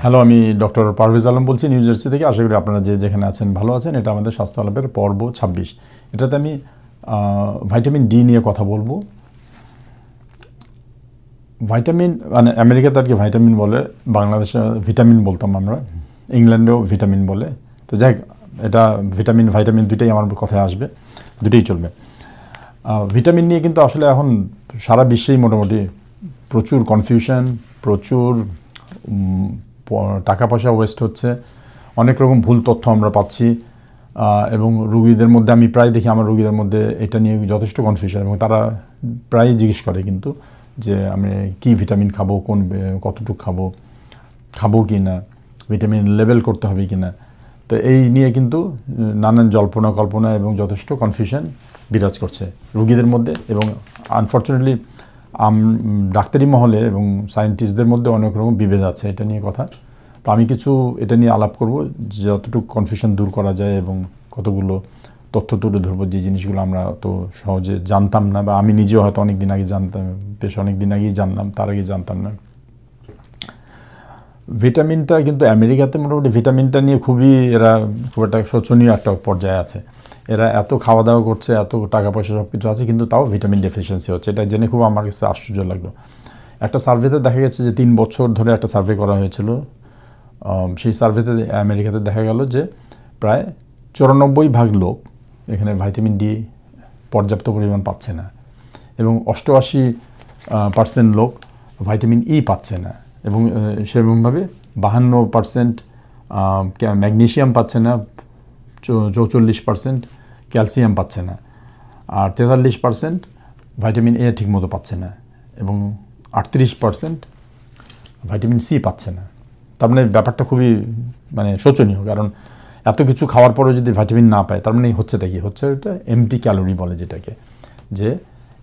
Hello, আমি doctor Parvez Alam বলছি new jersey থেকে। আশা করি আপনারা যে যেখানে আছেন ভালো আছেন। এটা আমাদের স্বাস্থ্য আলাপের পর্ব 26। এটাতে আমি ভাইটামিন ডি নিয়ে কথা বলবো। ভাইটামিন মানে আমেরিকাতে আর কি ভাইটামিন বলে, বাংলাদেশে ভিটামিন বলতাম আমরা, ইংল্যান্ডেও ভিটামিন বলে। তো যাই হোক, এটা ভাইটামিন দুইটাই আমার কথায় আসবে, দুটোই চলবে। ভিটামিন নিয়ে কিন্তু আসলে এখন সারা বিশ্বেই মোটামুটি প্রচুর কনফিউশন, প্রচুর টাকা পয়সা ওয়েস্ট হচ্ছে, অনেক রকম ভুল তথ্য আমরা পাচ্ছি। এবং রুগীদের মধ্যে আমি প্রায় দেখি আমার রুগীদের মধ্যে এটা নিয়ে যথেষ্ট কনফিউশন, এবং তারা প্রায়ই জিজ্ঞেস করে কিন্তু যে আমি কি ভিটামিন খাবো, কতটুকু খাবো কি না, ভিটামিন লেভেল করতে হবে কি না। তো এই নিয়ে কিন্তু নানান জল্পনা কল্পনা এবং যথেষ্ট কনফিউশন বিরাজ করছে রুগীদের মধ্যে, এবং আনফর্চুনেটলি ডাক্তারি মহলে এবং সায়েন্টিস্টদের মধ্যে অনেক রকম বিভেদ আছে এটা নিয়ে কথা। তো আমি কিছু এটা নিয়ে আলাপ করব, যতটুকু কনফিউশন দূর করা যায় এবং কতগুলো তথ্য তুলে ধরবো যে জিনিসগুলো আমরা তো সহজে জানতাম না, বা আমি নিজেও হয়তো অনেক দিন আগে জানতাম, বেশ অনেক দিন আগেই জানলাম, তার আগে জানতাম না। ভিটামিনটা কিন্তু আমেরিকাতে মোটামুটি ভিটামিনটা নিয়ে খুব একটা শোচনীয় একটা পর্যায়ে আছে। এরা এত খাওয়া দাওয়া করছে, এত টাকা পয়সা সব কিছু আছে, কিন্তু তাও ভিটামিন ডেফিসিয়েন্সি হচ্ছে। এটা জেনে খুব আমার কাছে আশ্চর্য লাগলো। একটা সার্ভেতে দেখা গেছে যে 3 বছর ধরে একটা সার্ভে করা হয়েছিল। সেই সার্ভেতে আমেরিকাতে দেখা গেল যে প্রায় 94% লোক এখানে ভাইটামিন ডি পর্যাপ্ত পরিমাণ পাচ্ছে না, এবং 88% লোক ভাইটামিন ই পাচ্ছে না, এবং সেরকমভাবে 52% ম্যাগনেশিয়াম পাচ্ছে না, 44% ক্যালসিয়াম পাচ্ছে না, আর 43% ভাইটামিন এ ঠিকমতো পাচ্ছে না, এবং 38% ভাইটামিন সি পাচ্ছে না। তার মানে ব্যাপারটা খুবই শোচনীয়, কারণ এত কিছু খাওয়ার পরেও যদি ভাইটামিন না পায়, তার মানে হচ্ছেটা কি হচ্ছে, এটা এমটি ক্যালোরি বলে যেটাকে, যে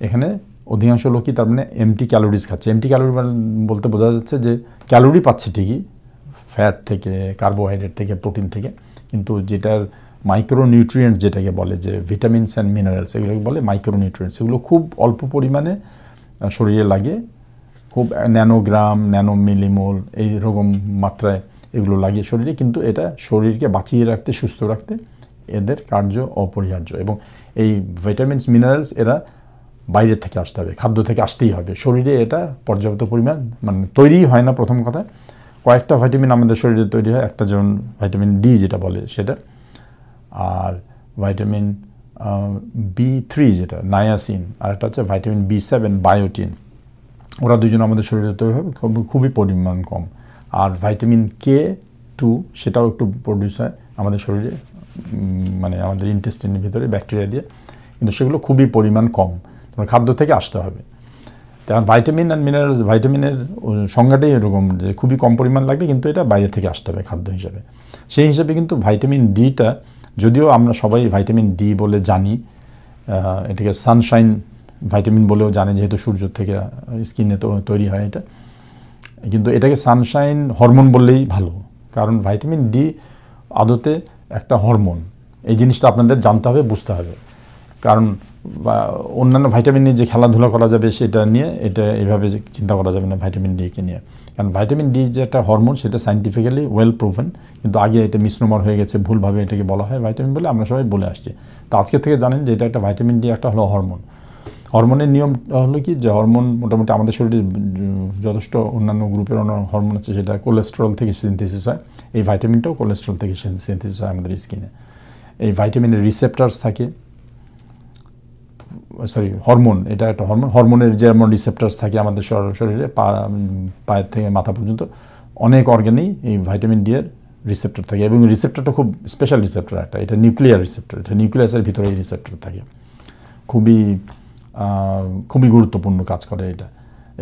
এখানে অধিকাংশ লোকই তার মানে এমটি ক্যালোরিজ খাচ্ছে। এমটি ক্যালোরি বলতে বোঝা যাচ্ছে যে ক্যালোরি পাচ্ছে ঠিকই ফ্যাট থেকে, কার্বোহাইড্রেট থেকে, প্রোটিন থেকে, কিন্তু যেটার মাইক্রোনিউট্রিয়েন্টস যেটাকে বলে, যে ভিটামিনস অ্যান্ড মিনারেলস, এগুলোকে বলে মাইক্রোনিউট্রিয়েন্টস, এগুলো খুব অল্প পরিমাণে শরীরে লাগে, খুব ন্যানোগ্রাম, ন্যানোমিলিমোল এইরকম মাত্রায় এগুলো লাগে শরীরে, কিন্তু এটা শরীরকে বাঁচিয়ে রাখতে, সুস্থ রাখতে এদের কার্য অপরিহার্য। এবং এই ভিটামিনস, মিনারেলস এরা বাইরে থেকে আসতে হবে, খাদ্য থেকে আসতেই হবে। শরীরে এটা পর্যাপ্ত পরিমাণ তৈরি হয় না। প্রথম কথা, কয়েকটা ভিটামিন আমাদের শরীরে তৈরি হয়, একটা যেমন ভিটামিন ডি যেটা বলে সেটা, আর ভিটামিন B3 যেটা নায়াসিন, আর একটা হচ্ছে ভিটামিন B7 বায়োটিন। ওরা দুজন আমাদের শরীরে তৈরি হবে, খুবই পরিমাণ কম। আর ভিটামিন K2 সেটাও একটু প্রডিউস হয় আমাদের শরীরে, আমাদের ইন্টেস্টিনের ভিতরে ব্যাকটেরিয়া দিয়ে, কিন্তু সেগুলো খুবই পরিমাণ কম, তোমার খাদ্য থেকে আসতে হবে। কারণ ভাইটামিন অ্যান্ড মিনারেলস, ভাইটামিনের সংজ্ঞাটাই এরকম যে খুবই কম পরিমাণ লাগবে, কিন্তু এটা বাইরে থেকে আসতে হবে খাদ্য হিসাবে। সেই হিসাবে কিন্তু ভাইটামিন ডিটা, যদিও আমরা সবাই ভাইটামিন ডি বলে জানি, এটাকে সানশাইন ভাইটামিন বলেও জানে, যেহেতু সূর্য থেকে স্কিনে তো তৈরি হয় এটা, কিন্তু এটাকে সানশাইন হরমোন বললেই ভালো, কারণ ভাইটামিন ডি আদতে একটা হরমোন। এই জিনিসটা আপনাদের জানতে হবে, বুঝতে হবে। কারণ অন্যান্য ভাইটামিন নিয়ে যে খেলাধুলা করা যাবে সেটা নিয়ে এটা এইভাবে চিন্তা করা যাবে না ভাইটামিন ডিকে নিয়ে। কারণ ভাইটামিন ডি যে একটা হরমোন, সেটা সায়েন্টিফিক্যালি ওয়েল প্রুভেন, কিন্তু আগে এটা মিসনোমার হয়ে গেছে, ভুলভাবে এটাকে বলা হয় ভাইটামিন বলে, আমরা সবাই বলে আসছি। তো আজকে থেকে জানেন যে এটা একটা ভাইটামিন ডি একটা হলো হরমোন। হরমোনের নিয়ম হলো কি, যে হরমোন মোটামুটি আমাদের শরীরে যথেষ্ট অন্যান্য গ্রুপের অন্য হরমোন আছে, সেটা কোলেস্টেরল থেকে সিনথেসিস হয়। এই ভাইটামিনটাও কোলেস্টেরল থেকে সিনথেসিস হয় আমাদের স্কিনে। এই ভাইটামিনের রিসেপ্টার্স থাকে, হরমোন, এটা একটা হরমোনের যেমন রিসেপ্টার্স থাকে আমাদের শরীরে, পায়ের থেকে মাথা পর্যন্ত অনেক অর্গানেই এই ভাইটামিন ডি এর রিসেপ্টার থাকে, এবং রিসেপ্টারটা খুব স্পেশাল রিসেপ্টার একটা, এটা নিউক্লিয়ার রিসেপ্টার, এটা নিউক্লিয়াসের ভিতরে এই রিসেপ্টার থাকে, খুবই গুরুত্বপূর্ণ কাজ করে এটা।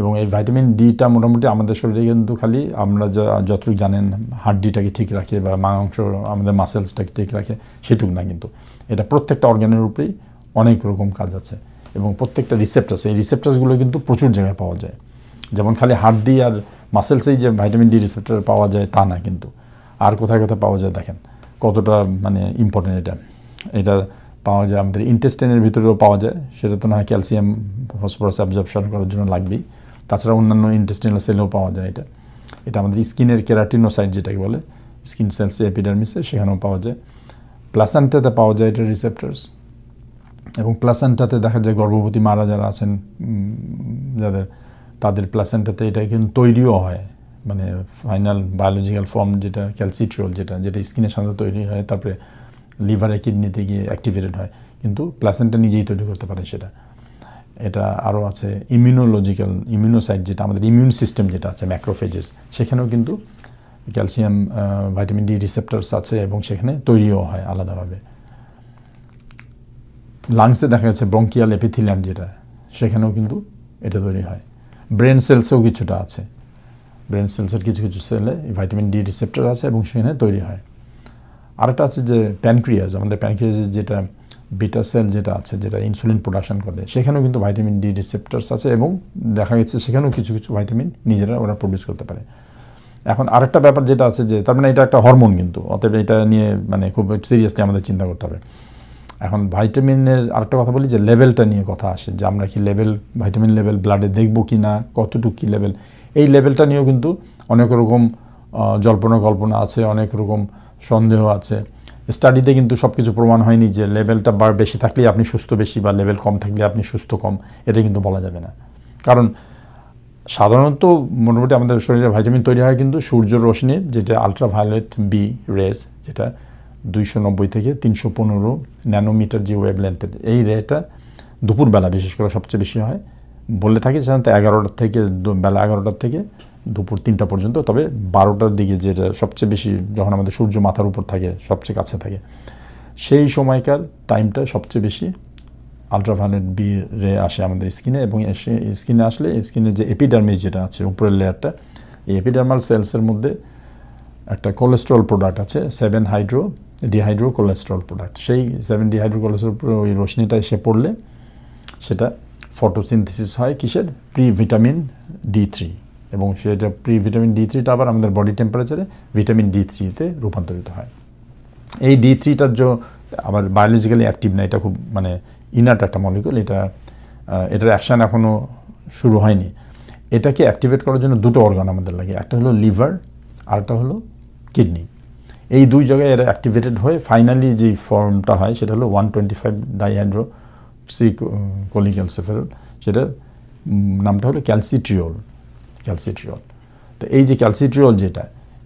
এবং এই ভাইটামিন ডিটা মোটামুটি আমাদের শরীরে কিন্তু খালি আমরা যতটুকু জানেন হাড্ডিটাকে ঠিক রাখে বা মাংস, আমাদের মাসেলসটাকে ঠিক রাখে সেটুকু না, কিন্তু এটা প্রত্যেকটা অর্গানের উপরেই অনেক রকম কাজ আছে, এবং প্রত্যেকটা রিসেপ্টার্স, এই রিসেপ্টার্সগুলো কিন্তু প্রচুর জায়গায় পাওয়া যায়। যেমন খালি হাড্ডি আর মাসেলসেই যে ভাইটামিন ডি রিসেপ্টার পাওয়া যায় তা না, কিন্তু আর কোথায় কোথায় পাওয়া যায় দেখেন কতটা ইম্পর্টেন্ট এটা পাওয়া যায় আমাদের ইন্টেস্টাইনের ভিতরেও পাওয়া যায়। সেটা তো না হয় ক্যালসিয়াম ফসফরাস অ্যাবজর্পশন করার জন্য লাগবেই, তাছাড়া অন্যান্য ইন্টেস্টাইনাল সেলেও পাওয়া যায় এটা। এটা আমাদের স্কিনের কেরাটিনোসাইট যেটাকে বলে, স্কিন সেলসে এপিডার্মিসে, সেখানেও পাওয়া যায়। প্লাসেন্টাতে পাওয়া যায় এটা রিসেপ্টরস, এবং প্লাসেন্টাতে দেখা যায় গর্ভবতী মারা যারা আছেন যাদের, তাদের প্লাসেন্টাতে এটা কিন্তু তৈরিও হয়, মানে ফাইনাল বায়োলজিক্যাল ফর্ম যেটা ক্যালসিট্রিওল, যেটা স্কিনের সাথে তৈরি হয়, তারপরে লিভারে কিডনিতে গিয়ে অ্যাক্টিভেটেড হয়, কিন্তু প্লাসেন্টা নিজেই তৈরি করতে পারে সেটা। এটা আরও আছে ইমিউনোসাইট, যেটা আমাদের ইমিউন সিস্টেম যেটা আছে ম্যাক্রোফেজেস, সেখানেও কিন্তু ক্যালসিয়াম ভাইটামিন ডি রিসেপ্টরস আছে এবং সেখানে তৈরিও হয় আলাদাভাবে। লাংসে দেখা যাচ্ছে ব্রঙ্কিয়াল এপিথিলিয়াম যেটা, সেখানেও কিন্তু এটা তৈরি হয়। ব্রেন সেলসেও কিছুটা আছে, ব্রেন সেলসের কিছু কিছু সেলে ভাইটামিন ডি রিসেপ্টর আছে এবং সেখানে তৈরি হয়। আরেকটা আছে যে প্যানক্রিয়াস, আমাদের প্যানক্রিয়াসের যেটা বিটা সেল যেটা আছে, যেটা ইনসুলিন প্রোডাকশন করে, সেখানেও কিন্তু ভাইটামিন ডি রিসেপ্টরস আছে এবং দেখা গেছে সেখানেও কিছু কিছু ভাইটামিন নিজেরা ওরা প্রডিউস করতে পারে। এখন আরেকটা ব্যাপার যেটা আছে যে তার মানে এটা একটা হরমোন, কিন্তু অতএব এটা নিয়ে মানে খুব সিরিয়াসলি আমাদের চিন্তা করতে হবে। এখন ভাইটামিনের আরেকটা কথা বলি যে লেভেলটা নিয়ে কথা আসে, যে আমরা কি ভাইটামিন লেভেল ব্লাডে দেখবো কি না, কতটুকু কী লেভেল, এই লেভেলটা নিয়েও কিন্তু অনেক রকম কল্পনা আছে, অনেক রকম সন্দেহ আছে। স্টাডিতে কিন্তু সব কিছু প্রমাণ হয়নি যে লেভেলটা বেশি থাকলেই আপনি সুস্থ বেশি, বা লেভেল কম থাকলে আপনি সুস্থ কম, এটা কিন্তু বলা যাবে না। কারণ সাধারণত মোটামুটি আমাদের শরীরে ভাইটামিন তৈরি হয় কিন্তু সূর্য রশ্মির, যেটা আলট্রাভায়োলেট বি রেস, যেটা 290 থেকে 315 ন্যানোমিটার যে ওয়েভলেন্থের, এই রেটা দুপুরবেলা বিশেষ করে সবচেয়ে বেশি হয়। বলে থাকি সাধারণত বেলা 11টার থেকে দুপুর 3টা পর্যন্ত, তবে 12টার দিকে যেটা সবচেয়ে বেশি, যখন আমাদের সূর্য মাথার উপর থাকে, সবচেয়ে কাছে থাকে, সেই সময়কার টাইমটা সবচেয়ে বেশি আলট্রাভায়োলেট বি রে আসে আমাদের স্কিনে, এবং স্কিনে আসলে স্কিনের যে এপিডার্মিস যেটা আছে উপরের লেয়ারটা, এই এপিডার্মাল সেলসের মধ্যে একটা কোলেস্ট্রল প্রোডাক্ট আছে 7-ডিহাইড্রো কোলেস্ট্রল প্রোডাক্ট। সেই 7-ডিহাইড্রো কোলেস্ট্রল ওই রশ্মিটা এসে পড়লে সেটা ফটোসিনথেসিস হয় কিসের, ভিটামিন D3, এবং সেটা ভিটামিন D3টা আবার আমাদের বডি টেম্পারেচারে ভিটামিন D3-তে রূপান্তরিত হয়। এই D3টার আবার বায়োলজিক্যালি অ্যাক্টিভ না, এটা খুব মানে ইনার্ট একটা মলিকুল, এটার অ্যাকশান এখনও শুরু হয়নি। এটাকে অ্যাক্টিভেট করার জন্য দুটো অর্গান আমাদের লাগে, একটা হলো লিভার আর একটা হলো কিডনি। এই দুই জায়গায় এরা অ্যাক্টিভেটেড হয়ে ফাইনালি যে ফর্মটা হয় সেটা হলো 125-ডাইহাইড্রোক্সি কোলিক্যালসিফেরল, সেটার নামটা হলো ক্যালসিট্রিওল। তো এই যে ক্যালসিট্রিওল যেটা,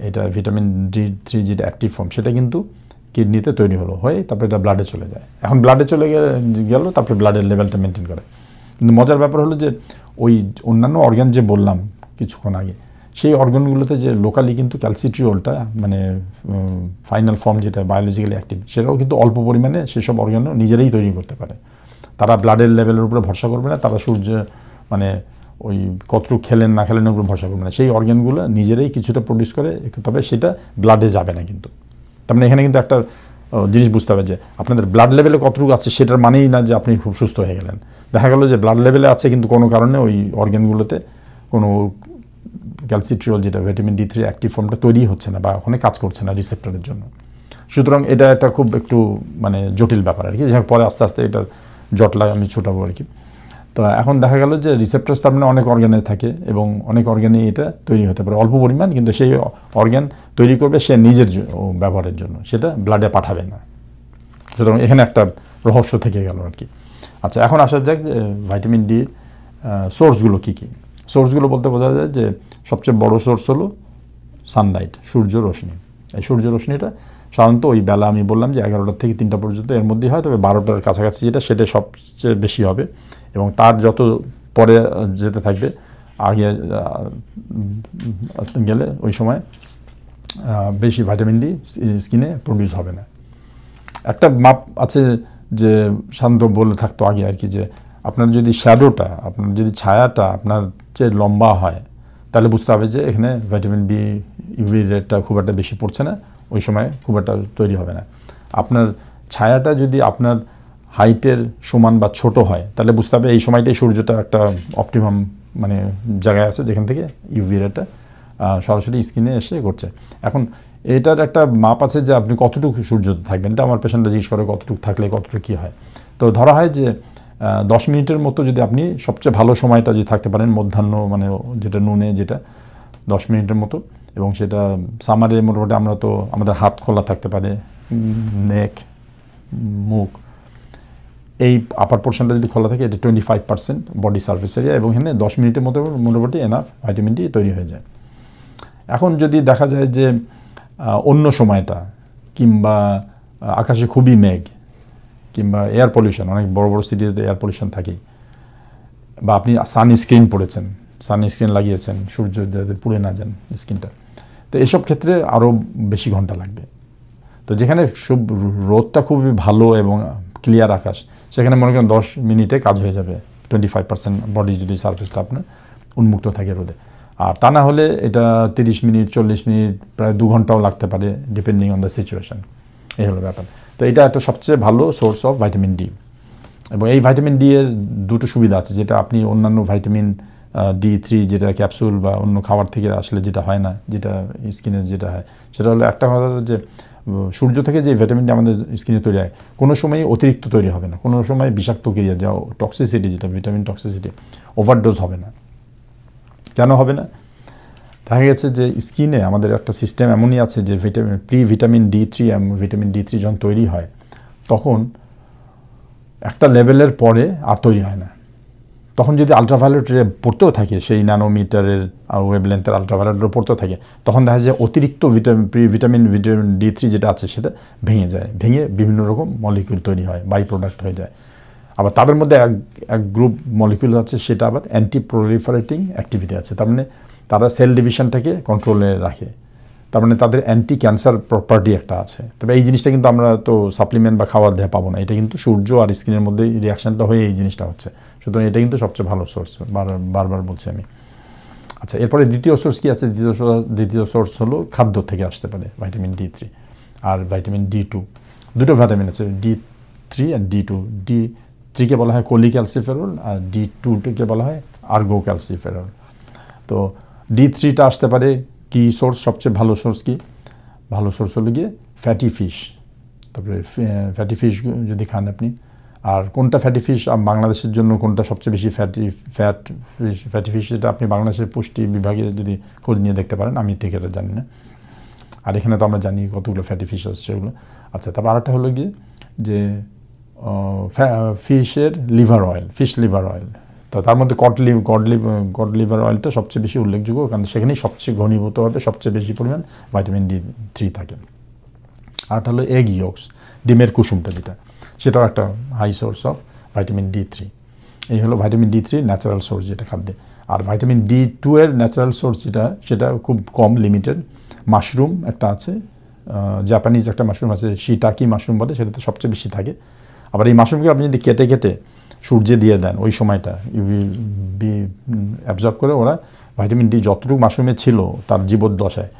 এটা ভিটামিন D3 যেটা অ্যাক্টিভ ফর্ম, সেটা কিন্তু কিডনিতে তৈরি হয়ে তারপরে এটা ব্লাডে চলে যায়। এখন ব্লাডে চলে গেল তারপরে ব্লাডের লেভেলটা মেনটেন করে। কিন্তু মজার ব্যাপার হলো যে ওই অন্যান্য অর্গান যে বললাম কিছুক্ষণ আগে, সেই অর্গানগুলোতে যে লোকালি কিন্তু ক্যালসিট্রিওলটা মানে ফাইনাল ফর্ম যেটা বায়োলজিক্যালি অ্যাক্টিভ, সেটাও কিন্তু অল্প পরিমাণে সেসব অর্গানও নিজেরাই তৈরি করতে পারে। তারা ব্লাডের লেভেলের উপরে ভরসা করবে না, তারা সূর্য মানে ওই কতটুকু খেলেন না খেলেন উপরে ভরসা করবে না, সেই অর্গানগুলো নিজেরাই কিছুটা প্রডিউস করে, তবে সেটা ব্লাডে যাবে না। কিন্তু তার মানে এখানে কিন্তু একটা জিনিস বুঝতে হবে যে আপনাদের ব্লাড লেভেলে কতটুকু আছে সেটার মানেই না যে আপনি খুব সুস্থ হয়ে গেলেন। দেখা গেল যে ব্লাড লেভেলে আছে কিন্তু কোনো কারণে ওই অর্গানগুলোতে কোনো ক্যালসিট্রিওল যেটা ভিটামিন D3 অ্যাক্টিভ ফর্মটা তৈরি হচ্ছে না বা ওখানে কাজ করছে না রিসেপ্টরের জন্য। সুতরাং এটা একটা খুব একটু মানে জটিল ব্যাপার আর কি, যাই পরে আস্তে আস্তে এটার জটলা আমি ছোটাবো আর কি। তো এখন দেখা গেল যে রিসেপ্টরস তার মানে অনেক অর্গানে থাকে এবং অনেক অর্গানে এটা তৈরি হতে পারে অল্প পরিমাণ, কিন্তু সেই অর্গান তৈরি করবে সে নিজের ব্যবহারের জন্য, সেটা ব্লাডে পাঠাবে না। সুতরাং এখানে একটা রহস্য থেকে গেল আর কি। আচ্ছা, এখন আসা যাক ভাইটামিন ডির সোর্সগুলো কী কী। সোর্সগুলো বলতে বোঝা যায় যে সবচেয়ে বড় সোর্স হলো সানলাইট, সূর্য রশ্মি। এই সূর্য রশ্মিটা সাধারণত ওই বেলা আমি বললাম যে 11টার থেকে 3টা পর্যন্ত এর মধ্যেই হয়, তবে 12টার কাছাকাছি সেটা সবচেয়ে বেশি হবে, এবং তার যত পরে যেতে থাকবে আগে গেলে ওই সময় বেশি ভাইটামিন ডি স্কিনে প্রডিউস হবে না। একটা মাপ আছে যে শান্ত বলে থাকতো আগে আর কি, যে আপনার যদি শ্যাডোটা, আপনার যদি ছায়াটা আপনার চেয়ে লম্বা হয় তাহলে বুঝতে হবে যে এখানে ভিটামিন বি ইউভি রেটটা খুব একটা বেশি পড়ছে না, ওই সময় খুব একটা তৈরি হবে না। আপনার ছায়াটা যদি আপনার হাইটের সমান বা ছোট হয় তাহলে বুঝতে হবে এই সময়টাই সূর্যটা একটা অপটিমাম মানে জায়গায় আছে যেখান থেকে ইউভি রেটটা সরাসরি স্কিনে এসে করছে। এখন এটার একটা মাপ আছে যে আপনি কতটুকু সূর্যতে থাকবেন, এটা আমার পেশেন্টরা জিজ্ঞেস করে কতটুকু থাকলে কতটুকু কী হয়। তো ধরা হয় যে 10 মিনিটের মতো যদি আপনি সবচেয়ে ভালো সময়টা যদি থাকতে পারেন মধ্যাহ্ন মানে যেটা নুনে যেটা, 10 মিনিটের মতো, এবং সেটা সামারে মোটামুটি আমরা তো আমাদের হাত খোলা থাকতে পারে, নেক, মুখ, এই আপার পোর্শনটা যদি খোলা থাকে এটা 25% বডি সার্ফেস এরিয়া, এবং এখানে 10 মিনিটের মতো মোটামুটি এনাফ ভাইটামিন ডি তৈরি হয়ে যায়। এখন যদি দেখা যায় যে অন্য সময়টা, কিংবা আকাশে খুবই মেঘ, কিংবা এয়ার পলিউশন, অনেক বড় বড় সিটিতে এয়ার পলিউশন থাকেই, বা আপনি সানস্ক্রিন পরেছেন, সানস্ক্রিন লাগিয়েছেন, সূর্য যাতে পুড়ে না যান স্কিনটা, তো এসব ক্ষেত্রে আরও বেশি ঘন্টা লাগবে। তো যেখানে সব রোদটা খুবই ভালো এবং ক্লিয়ার আকাশ, সেখানে মনে করেন 10 মিনিটে কাজ হয়ে যাবে, 25% বডি যদি সার্ফেসটা আপনার উন্মুক্ত থাকে রোদে। আর তা না হলে এটা 30 মিনিট, 40 মিনিট, প্রায় 2 ঘন্টাও লাগতে পারে, ডিপেন্ডিং অন দ্য সিচুয়েশান। এই হলো ব্যাপার। তো এটা একটা সবচেয়ে ভালো সোর্স অফ ভাইটামিন ডি, এবং এই ভাইটামিন ডি এর দুটো সুবিধা আছে, যেটা আপনি অন্যান্য ভাইটামিন D3 যেটা ক্যাপসুল বা অন্য খাবার থেকে আসলে যেটা হয় না, যেটা স্কিনে যেটা হয়, সেটা হলো একটা কথা যে সূর্য থেকে যে ভিটামিন ডি আমাদের স্কিনে তৈরি হয় কোনো সময় অতিরিক্ত তৈরি হবে না, কোনো সময় বিষাক্ত ক্রিয়া, যা টক্সিসিটি, যেটা ভিটামিন টক্সিসিটি, ওভারডোজ হবে না। কেন হবে না? দেখা গেছে যে স্কিনে আমাদের একটা সিস্টেম এমনই আছে যে ভিটামিন D3 এবং ভিটামিন D3 যখন তৈরি হয় তখন একটা লেভেলের পরে আর তৈরি হয় না। তখন যদি আলট্রাভায়োলেট রে পড়তেও থাকে, সেই ন্যানোমিটারের ওয়েভলেন্থের আলট্রাভায়োলেট রে পড়তেও থাকে, তখন দেখা যায় অতিরিক্ত ভিটামিন D3 যেটা আছে সেটা ভেঙে যায়, ভেঙে বিভিন্ন রকম মলিকিউল তৈরি হয়, বাই প্রোডাক্ট হয়ে যায়। আবার তাদের মধ্যে এক গ্রুপ মলিকিউল আছে, সেটা আবার অ্যান্টি প্রলিফারেটিং অ্যাক্টিভিটি আছে, তার মানে তারা সেল ডিভিশনটাকে কন্ট্রোলে রাখে, তার মানে তাদের অ্যান্টি ক্যান্সার প্রপার্টি একটা আছে। তবে এই জিনিসটা কিন্তু আমরা তো সাপ্লিমেন্ট বা খাবার দেওয়া পাবো না, এটা কিন্তু সূর্য আর স্কিনের মধ্যে রিয়াকশানটা হয়ে এই জিনিসটা হচ্ছে। সুতরাং এটা কিন্তু সবচেয়ে ভালো সোর্স, বারবার বলছি আমি। আচ্ছা, এরপরে দ্বিতীয় সোর্স কী আছে? দ্বিতীয় সোর্স হলো খাদ্য থেকে আসতে পারে ভাইটামিন D3 আর ভাইটামিন D2। দুটো ভিটামিন আছে, D3 আর D2। D3কে বলা হয় কোলিক্যালসিফেরল, আর D2কে বলা হয় আর্গোক্যালসিফেরল। তো D3টা আসতে পারে কি সোর্স? সবচেয়ে ভালো সোর্স কি? ভালো সোর্স হলো গিয়ে ফ্যাটি ফিশ। তারপরে ফ্যাটি ফিশ যদি খান আপনি, আর কোনটা ফ্যাটি ফিশ বাংলাদেশের জন্য কোনটা সবচেয়ে বেশি ফ্যাটি ফিশ, যেটা আপনি বাংলাদেশের পুষ্টি বিভাগে যদি খোঁজ নিয়ে দেখতে পারেন, আমি ঠিক এটা জানি না। আর এখানে তো আমরা জানি কতগুলো ফ্যাটি ফিশ আছে সেগুলো। আচ্ছা, তারপর আরেকটা হলো গিয়ে যে ফিশের liver oil, fish liver oil. তো তার মধ্যে কড লিভার অয়েলটা সবচেয়ে বেশি উল্লেখযোগ্য, কারণ সেখানেই সবচেয়ে ঘনীভূতভাবে সবচেয়ে বেশি পরিমাণ ভাইটামিন D3 থাকে। আরেকটা হলো এগ ইয়ক্স, ডিমের কুসুমটা যেটা, সেটাও একটা high source of vitamin D3। এই হলো ভাইটামিন D3 ন্যাচারাল সোর্স যেটা খাদ্যে। আর ভাইটামিন D2 এর ন্যাচারাল সোর্স যেটা, সেটা খুব কম, লিমিটেড। মাশরুম একটা আছে, জাপানিজ একটা মাশরুম আছে, শিটাকি মাশরুম বলে, সেটাতে সবচেয়ে বেশি থাকে। আবার এই মাশরুমকে আপনি যদি কেটে কেটে সূর্যে দিয়ে দেন, ওই সময়টা ইউভি অ্যাবজর্ব করে ওরা ভাইটামিন ডি যতটুকু মাশরুমে ছিল তার জীবদ্দশায়,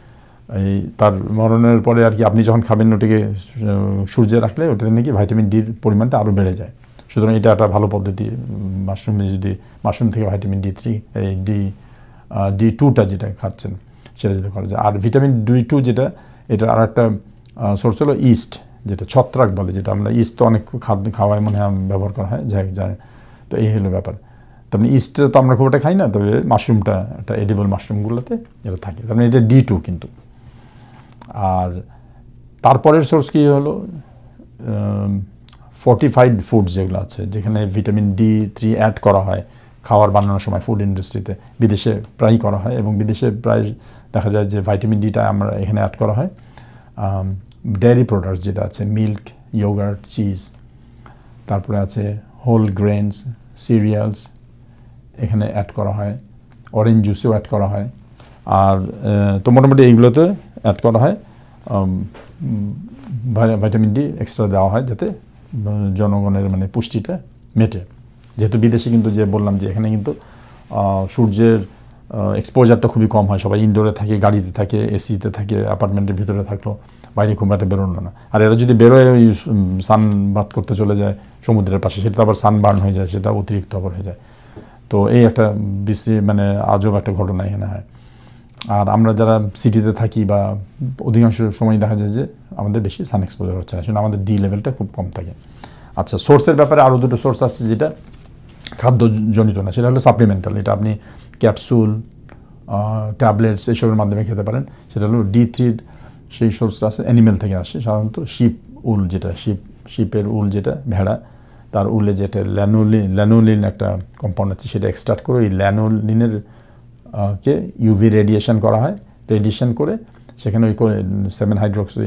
এই তার মরণের পরে আর কি, আপনি যখন খাবেন ওটাকে সূর্যে রাখলে ওটাতে নাকি ভাইটামিন ডির পরিমাণটা আরও বেড়ে যায়। সুতরাং এটা একটা ভালো পদ্ধতি, মাশরুম থেকে ভাইটামিন D3 এই D2টা যেটা খাচ্ছেন সেটা যদি করা যায়। আর ভিটামিন D2 যেটা, এটার আর একটা সোর্স হলো ইস্ট, যেটা ছত্রাক বলে, যেটা আমরা ইস্ট তো অনেক খাওয়ায় মনে হয় ব্যবহার করা হয়, যাই জানে। তো এই হলো ব্যাপার। তারপরে ইস্টটা তো আমরা খুব একটা খাই না, তবে মাশরুমটা, একটা এডিবল মাশরুমগুলোতে এটা থাকে, তার মানে এটা D2 কিন্তু। আর তারপরের সোর্স কী হলো, ফর্টিফাইড ফুডস যেগুলো আছে, যেখানে ভিটামিন D3 অ্যাড করা হয় খাবার বানানোর সময় ফুড ইন্ডাস্ট্রিতে, বিদেশে প্রায়ই করা হয়, এবং বিদেশে প্রায় দেখা যায় যে ভাইটামিন ডিটা আমরা এখানে অ্যাড করা হয়। ডেয়ারি প্রোডাক্টস যেটা আছে, মিল্ক, ইয়োগার্ট, চিজ, তারপরে আছে হোল গ্রেনস, সিরিয়ালস, এখানে অ্যাড করা হয়, অরেঞ্জ জুসেও অ্যাড করা হয়। আর তো মোটামুটি এইগুলোতে অ্যাড করা হয়, ভাইটামিন ডি এক্সট্রা দেওয়া হয় যাতে জনগণের মানে পুষ্টিটা মেটে। যেহেতু বিদেশে কিন্তু যে বললাম যে এখানে কিন্তু সূর্যের এক্সপোজারটা খুবই কম হয়, সবাই ইনডোরে থাকে, গাড়িতে থাকে, এসিতে থাকে, অ্যাপার্টমেন্টের ভিতরে থাকলো, বাইরে খুব একটা বেরোনো না। আর এরা যদি বেরোয় ওই সানবাথ করতে চলে যায় সমুদ্রের পাশে, সেটা আবার সানবার্ন হয়ে যায়, সেটা অতিরিক্ত আবার হয়ে যায়। তো এই একটা মানে আজব একটা ঘটনা এখানে হয়। আর আমরা যারা সিটিতে থাকি বা অধিকাংশ সময় দেখা যায় যে আমাদের বেশি সান এক্সপোজার হচ্ছে না, সেজন্য আমাদের ডি লেভেলটা খুব কম থাকে। আচ্ছা, সোর্সের ব্যাপারে আরও দুটো সোর্স আছে যেটা খাদ্যজনিত না, সেটা হলো সাপ্লিমেন্টাল। এটা আপনি ক্যাপসুল, ট্যাবলেটস এসবের মাধ্যমে খেতে পারেন। সেটা হলো D3 সেই সোর্সটা আছে অ্যানিমেল থেকে আসে, সাধারণত শিপ উল, যেটা শিপের উল, যেটা ভেড়া, তার উলে যেটা ল্যানোলিন একটা কম্পাউন্ড আছে, সেটা এক্সট্রাক্ট করে ওই ল্যানোলিনের কে ইউভি রেডিয়েশন করা হয়। রেডিয়েশন করে সেখানে ওই 7-হাইড্রোক্সি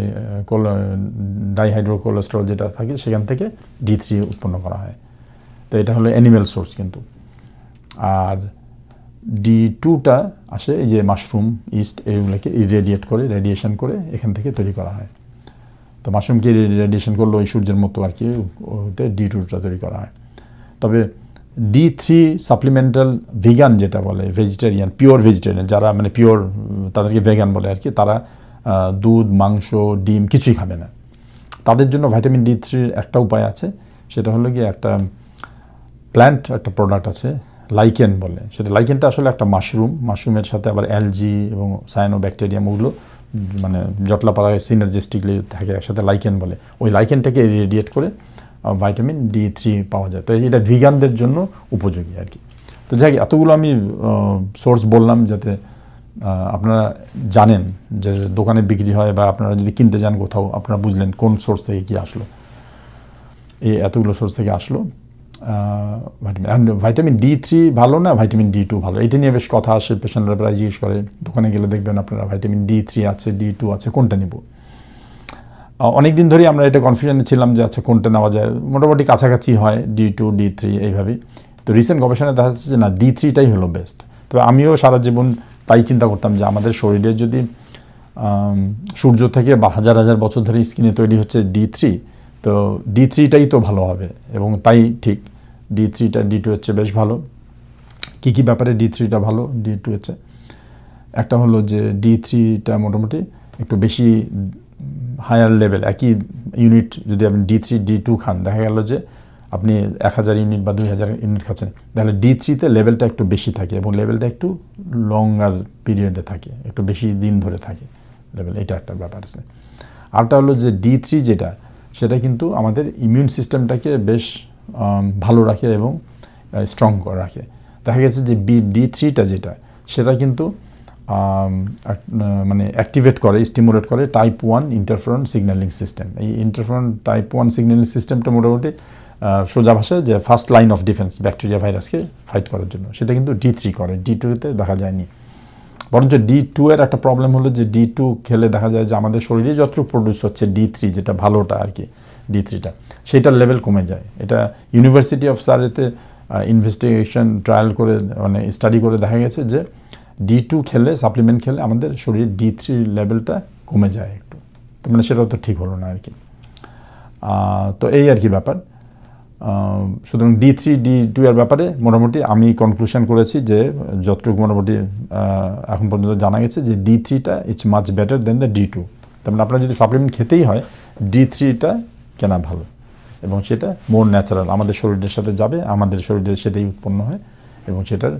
ডাইহাইড্রোকোলেস্টেরল যেটা থাকে সেখান থেকে D3 উৎপন্ন করা হয়। তো এটা হলো অ্যানিমেল সোর্স কিন্তু। আর D2টা আসে এই যে মাশরুম, ইস্ট, এইগুলোকে রেডিয়েশন করে এখান থেকে তৈরি করা হয়। তো মাশরুমকে রেডিয়েশন করলে ওই সূর্যের মতো আর কি ওতে D2টা তৈরি করা হয়। তবে D3 সাপ্লিমেন্টাল ভিগান যেটা বলে, ভেজিটেরিয়ান, পিওর ভেজিটেরিয়ান যারা, মানে পিওর, তাদেরকে ভেগান বলে আর কি, তারা দুধ, মাংস, ডিম কিছুই খাবে না। তাদের জন্য ভিটামিন D3 একটা উপায় আছে, সেটা হলো গিয়ে একটা প্ল্যান্ট, একটা প্রোডাক্ট আছে লাইকেন বলে। সেটা লাইকেনটা আসলে একটা মাশরুমের সাথে আবার অ্যালজি এবং সায়ানোব্যাকটেরিয়াম, ওগুলো মানে জটলাপাড়ায় সিনার্জিস্টিকলি থাকে একসাথে, লাইকেন বলে। ওই লাইকেনটাকে রেডিয়েট করে ভিটামিন D3 পাওয়া যায়। তো এটা ভিগানদের জন্য উপযোগী আর কি। তো যাই, এতগুলো আমি সোর্স বললাম যাতে আপনারা জানেন যে দোকানে বিক্রি হয় বা আপনারা যদি কিনতে যান কোথাও, আপনারা বুঝলেন কোন সোর্স থেকে কী আসলো। এই এতগুলো সোর্স থেকে আসলো ভিটামিন D3 ভালো না ভিটামিন D2 ভালো, এটা নিয়ে বেশ কথা আসে। পেশেন্টরা প্রায় জিজ্ঞেস করে, দোকানে গেলে দেখবেন আপনারা ভিটামিন D3 আছে, D2 আছে, কোনটা নিব। অনেক দিন ধরেই আমরা এটা কনফিউশনে ছিলাম যে আচ্ছা কোনটা নেওয়া যায়, মোটামুটি কাছাকাছি হয় D2 D3 এইভাবেই। তো রিসেন্ট গবেষণায় দেখা যাচ্ছে যে না, D3টাই হলো বেস্ট। তবে আমিও সারা জীবন তাই চিন্তা করতাম যে আমাদের শরীরে যদি সূর্য থেকে বা হাজার হাজার বছর ধরে স্কিনে তৈরি হচ্ছে D3, তো D3টাই তো ভালো হবে, এবং তাই ঠিক D3টা D2 হচ্ছে বেশ ভালো। কী কী ব্যাপারে D3টা ভালো, D2 হচ্ছে একটা হলো যে D3টা মোটামুটি একটু বেশি হায়ার লেভেল, একই ইউনিট যদি আপনি D3 D2 খান, দেখা গেল যে আপনি 1000 ইউনিট বা 2000 ইউনিট খাচ্ছেন, তাহলে D3তে লেভেলটা একটু বেশি থাকে এবং লেভেলটা একটু লঙ্গার পিরিয়ডে থাকে, একটু বেশি দিন ধরে থাকে লেভেল, এটা একটা ব্যাপার আছে। আরটা হলো যে D3 যেটা, সেটা কিন্তু আমাদের ইমিউন সিস্টেমটাকে বেশ ভালো রাখে এবং স্ট্রং করে রাখে। দেখা গেছে যে D3টা যেটা, সেটা কিন্তু মানে অ্যাক্টিভেট করে, স্টিমুলেট করে টাইপ 1 ইন্টারফেরন সিগন্যালিং সিস্টেম। এই ইন্টারফেরন টাইপ 1 সিগন্যালিং সিস্টেমটা মোটামুটি সোজা ভাষায় যে first line of defence bacteria ভাইরাসকে ফাইট করার জন্য, সেটা কিন্তু D3 করে, D2তে দেখা যায়নি। বরঞ্চ D2 এর একটা প্রবলেম হলো যে D2 খেলে দেখা যায় যে আমাদের শরীরে যতটুকু প্রডিউস হচ্ছে D3, যেটা ভালোটা আর কি, D3টা, সেটার লেভেল কমে যায়। এটা ইউনিভার্সিটি অফ সারেতে ইনভেস্টিগেশন ট্রায়াল করে, মানে স্টাডি করে দেখা গেছে যে D2 খেলে, সাপ্লিমেন্ট খেলে আমাদের শরীরে D3 লেভেলটা কমে যায় একটু। তো মানে সেটাও তো ঠিক হলো না আর কি। তো এই আর কি ব্যাপার। সুতরাং D3 D2 এর ব্যাপারে মোটামুটি আমি কনক্লুশন করেছি যে যতটুকু মোটামুটি এখন পর্যন্ত জানা গেছে যে D3টা it's much better than the D2। তার মানে আপনার যদি সাপ্লিমেন্ট খেতেই হয়, D3টা কেনা ভালো, এবং সেটা মোর ন্যাচারাল, আমাদের শরীরের সাথে যাবে, আমাদের শরীরে সেটাই উৎপন্ন হয়, এবং সেটার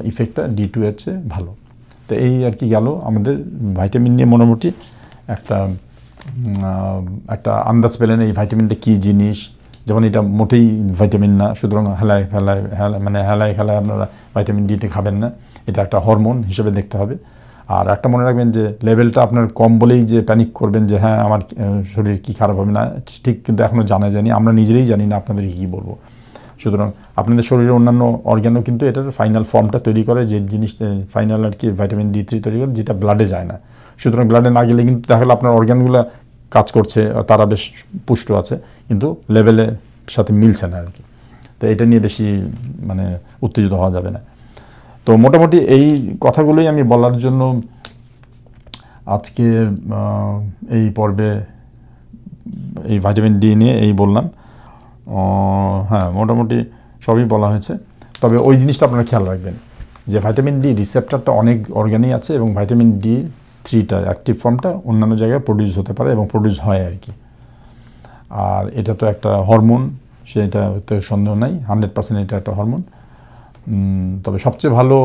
ইফেক্টটা D2 এর চেয়ে ভালো। তো এই আর কি গেল আমাদের ভাইটামিন নিয়ে মোটামুটি একটা আন্দাজ পেলেন এই ভাইটামিনটা কী জিনিস। যেমন এটা মোটেই ভিটামিন না, সুতরাং হেলায় আপনারা ভিটামিন D খাবেন না, এটা একটা হরমোন হিসেবে দেখতে হবে। আর একটা মনে রাখবেন যে লেভেলটা আপনার কম বলেই যে প্যানিক করবেন যে হ্যাঁ আমার শরীর কী খারাপ হবে না, ঠিক কিন্তু এখনও জানা যায়নি, আমরা নিজেরাই জানি না আপনাদের কী বলবো। সুতরাং আপনাদের শরীরের অন্যান্য অর্গ্যানও কিন্তু এটার ফাইনাল ফর্মটা তৈরি করে, যে জিনিসটা ফাইনাল আর কি ভিটামিন D3 তৈরি করে, যেটা ব্লাডে যায় না। সুতরাং ব্লাডে না গেলে কিন্তু দেখা গেলো আপনার অর্গ্যানগুলো কাজ করছে, তারা বেশ পুষ্ট আছে, কিন্তু লেভেলের সাথে মিলছে না আর কি। তো এটা নিয়ে বেশি মানে উত্তেজিত হওয়া যাবে না। তো মোটামুটি এই কথাগুলোই আমি বলার জন্য আজকে এই পর্বে এই ভিটামিন D নিয়ে এই বললাম। হ্যাঁ, মোটামুটি সবই বলা হয়েছে। তবে ওই জিনিসটা আপনারা খেয়াল রাখবেন যে ভিটামিন D রিসেপ্টরটা অনেক অর্গানেই আছে, এবং ভিটামিন D3টা অ্যাক্টিভ ফর্মটা অন্যান্য জায়গায় প্রডিউস হতে পারে এবং প্রডিউস হয় আর কি। আর এটা তো একটা হরমোন, সেটাতে সন্দেহ নাই, 100% এটা একটা হরমোন। তবে সবচেয়ে ভালো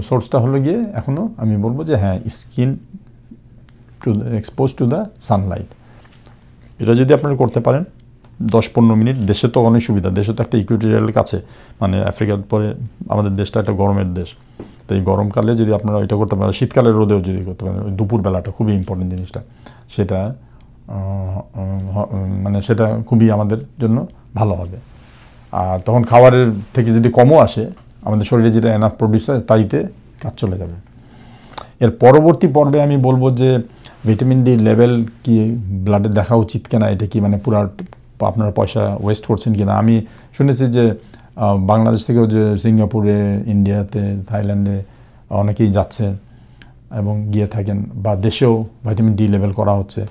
সোর্সটা হলো গিয়ে এখনও আমি বলবো যে হ্যাঁ, skin two expose to the Sunlight, এটা যদি আপনারা করতে পারেন 10-15 মিনিট। দেশে তো অনেক সুবিধা, দেশে তো একটা ইকুয়েটরিয়ালের কাছে, মানে আফ্রিকার পরে আমাদের দেশটা একটা গরমের দেশ, তো এই গরমকালে যদি আপনারা এটা করতে পারেন, শীতকালের রোদেও যদি করতে পারেন, ওই দুপুরবেলাটা খুবই ইম্পর্টেন্ট জিনিসটা, সেটা মানে সেটা খুবই আমাদের জন্য ভালো হবে। আর তখন খাবারের থেকে যদি কমও আসে, আমাদের শরীরে যেটা এনাফ প্রডিউস হয় তাইতে কাজ চলে যাবে। এর পরবর্তী পর্বে আমি বলবো যে ভিটামিন ডি লেভেল কি ব্লাডে দেখা উচিত কিনা, এটা কি মানে পুরো আপনারা পয়সা ওয়েস্ট করছেন কিনা। আমি শুনেছি যে বাংলাদেশ থেকেও যে সিঙ্গাপুরে, ইন্ডিয়াতে, থাইল্যান্ডে অনেকেই যাচ্ছে এবং গিয়ে থাকেন, বা দেশেও ভিটামিন ডি লেভেল করা হচ্ছে।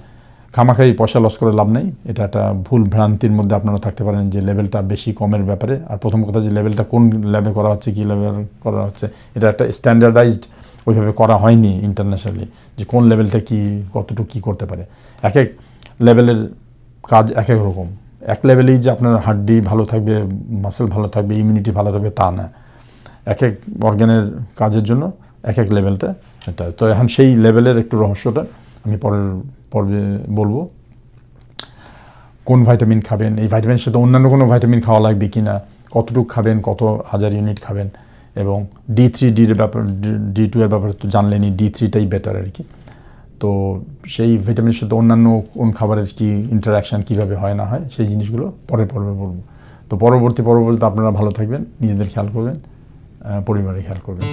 খামাখাই পয়সা লস করে লাভ নেই, এটা একটা ভুল ভ্রান্তির মধ্যে আপনারা থাকতে পারেন যে লেভেলটা বেশি কমের ব্যাপারে। আর প্রথম কথা যে লেভেলটা কোন ল্যাবে করা হচ্ছে, কী লেভেল করা হচ্ছে, এটা একটা স্ট্যান্ডার্ডাইজড ওইভাবে করা হয়নি ইন্টারন্যাশনালি, যে কোন লেভেলটা কী কতটুকু কী করতে পারে। এক এক লেভেলের কাজ এক এক রকম। এক লেভেলেই যে আপনার হাড্ডি ভালো থাকবে, মাসেল ভালো থাকবে, ইমিউনিটি ভালো থাকবে তা না। এক এক অর্গানের কাজের জন্য এক এক লেভেলটা এটা। তো এখন সেই লেভেলের একটু রহস্যটা আমি পরের পর্বে বলবো। কোন ভাইটামিন খাবেন, এই ভাইটামিনের সাথে অন্যান্য কোনো ভাইটামিন খাওয়া লাগবে কি না, কতটুকু খাবেন, কত হাজার ইউনিট খাবেন, এবং D3 এর ব্যাপার, D2 এর ব্যাপারে তো জানলেনই, D3টাই বেটার আর কি। তো সেই ভিটামিনের সাথে অন্যান্য কোন খাবারের কি ইন্টারাকশান কীভাবে হয় না হয়, সেই জিনিসগুলো পরের পর্বে বলবো। তো পরবর্তীতে আপনারা ভালো থাকবেন, নিজেদের খেয়াল করবেন, পরিবারের খেয়াল করবেন।